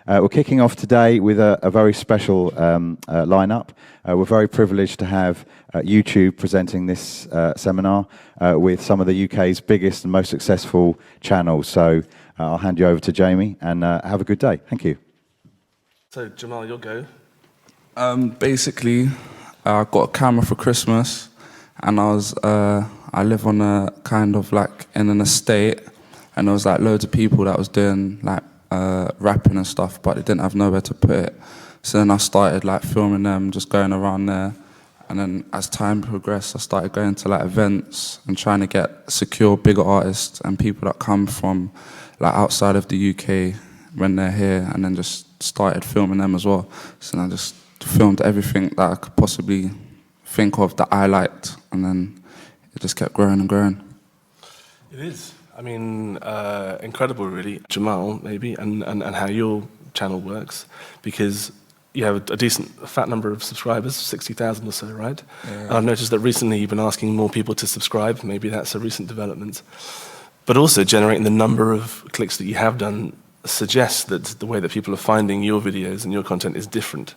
We're kicking off today with a very special lineup. We're very privileged to have YouTube presenting this seminar with some of the UK's biggest and most successful channels. So I'll hand you over to Jamie and have a good day. Thank you. So Jamal, you'll go. Basically, I got a camera for Christmas, and I live on a kind of like in an estate, and there was like loads of people that was doing like rapping and stuff, but they didn't have nowhere to put it. So then I started like filming them, just going around there. And then as time progressed, I started going to like events and trying to secure bigger artists and people that come from like outside of the UK when they're here, and then just started filming them as well. So then I just filmed everything that I could possibly think of that I liked, and then it just kept growing and growing. It is. I mean, incredible, really, Jamal, maybe, and how your channel works, because you have a fat number of subscribers, 60,000 or so, right? Yeah. And I've noticed that recently you've been asking more people to subscribe. Maybe that's a recent development. But also generating the number of clicks that you have done suggests that the way that people are finding your videos and your content is different.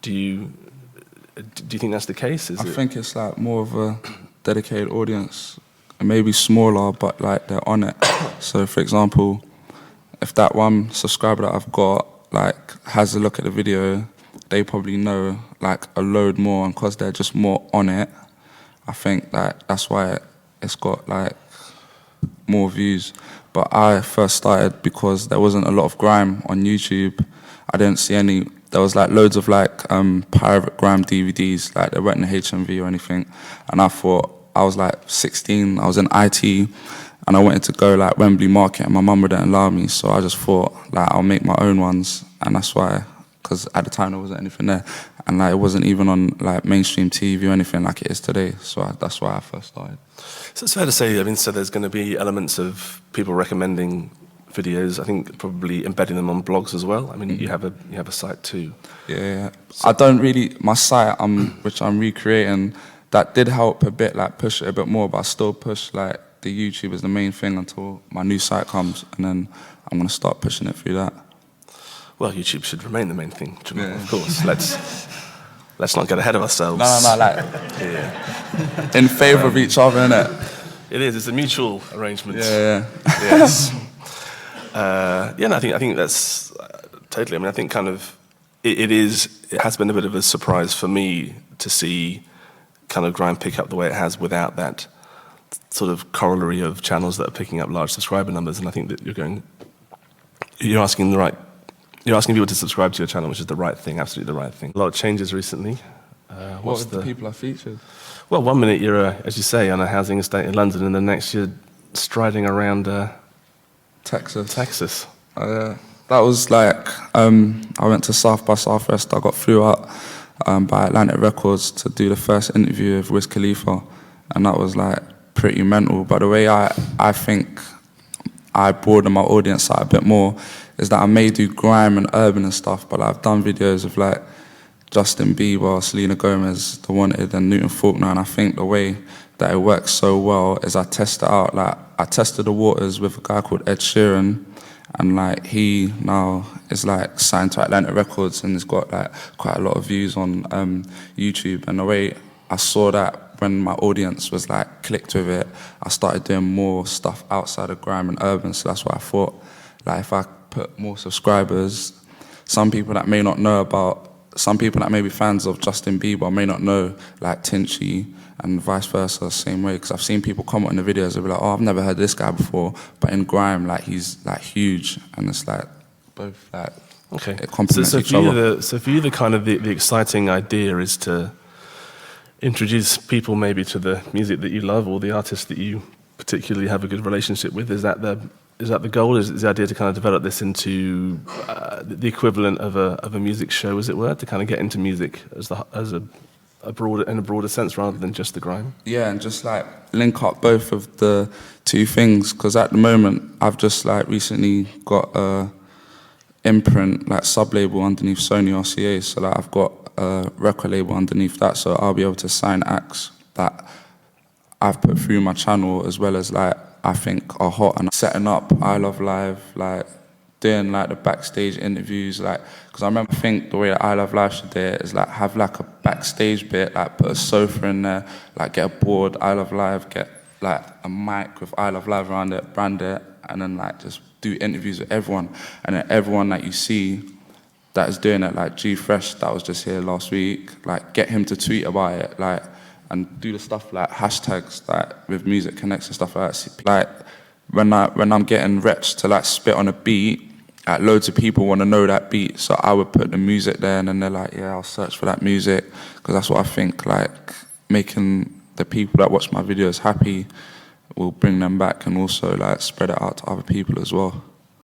Do you think that's the case? I think it's like more of a dedicated audience. Maybe smaller, but like they're on it. So for example, if that one subscriber that I've got like has a look at the video, they probably know like a load more, and because they're just more on it, I think that that's why it's got like more views. But I first started because there wasn't a lot of grime on YouTube. I didn't see any. There was like loads of like pirate grime DVDs, like they weren't in HMV or anything, and I thought, I was like 16, I was in IT, and I wanted to go like Wembley Market, and my mum wouldn't allow me, so I just thought like I'll make my own ones, and that's why, because at the time there wasn't anything there, and like it wasn't even on like mainstream TV or anything like it is today, so that's why I first started. So it's fair to say, I mean, so there's going to be elements of people recommending videos, I think probably embedding them on blogs as well. I mean, you have a site too. Yeah. So I don't really, my site, which I'm recreating, that did help a bit, like push it a bit more, but I still push like the YouTube as the main thing until my new site comes, and then I'm going to start pushing it through that. Well, YouTube should remain the main thing, Jamal, of course. Let's not get ahead of ourselves. No, like in favour of each other, innit? It is. It's a mutual arrangement. Yeah. Yes. No, I think that's totally. I mean, I think kind of it has been a bit of a surprise for me to see kind of grime pick up the way it has without that sort of corollary of channels that are picking up large subscriber numbers. And I think that you're asking people to subscribe to your channel, which is the right thing, absolutely the right thing. A lot of changes recently. What are the people I featured? Well, one minute you're, as you say, on a housing estate in London, and the next you're striding around Texas. That was like, I went to South by Southwest. I got flew out by Atlantic Records to do the first interview with Wiz Khalifa, and that was like pretty mental. But the way I think I broaden my audience out a bit more is that I may do grime and urban and stuff, but I've done videos of like Justin Bieber, Selena Gomez, The Wanted, and Newton Faulkner, and I think the way that it works so well is I test it out. Like I tested the waters with a guy called Ed Sheeran, and like he now is like signed to Atlantic Records, and he's got like quite a lot of views on YouTube. And the way I saw that when my audience was like clicked with it, I started doing more stuff outside of grime and urban. So that's why I thought, like if I put more subscribers, some people that may not know about, some people that may be fans of Justin Bieber may not know like Tinchy, and vice versa, same way. Because I've seen people comment on the videos, they'll be like, oh, I've never heard this guy before, but in grime, like he's like huge, and it's like both like it complements each other. So for you, the kind of the exciting idea is to introduce people maybe to the music that you love, or the artists that you particularly have a good relationship with. Is that the goal? Is the idea to kind of develop this into the equivalent of a music show, as it were, to kind of get into music as a broader sense rather than just the grime? Yeah, and just like link up both of the two things, because at the moment I've just like recently got a imprint like sub-label underneath Sony RCA, so like I've got a record label underneath that, so I'll be able to sign acts that I've put through my channel, as well as like I think are hot, and setting up I Love Live, like doing like the backstage interviews, like, because I remember, I think the way that I Love Live should do it is like have like a backstage bit, like put a sofa in there, like get a board, I Love Live, get like a mic with I Love Live around it, brand it, and then like just do interviews with everyone, and then everyone that you see that is doing it, like G Fresh that was just here last week, like get him to tweet about it, like, and do the stuff like hashtags like with Music Connects and stuff like that. Like when I'm getting reps to like spit on a beat, like loads of people want to know that beat, so I would put the music there, and then they're like, yeah, I'll search for that music, because that's what I think, like making the people that watch my videos happy will bring them back, and also like spread it out to other people as well.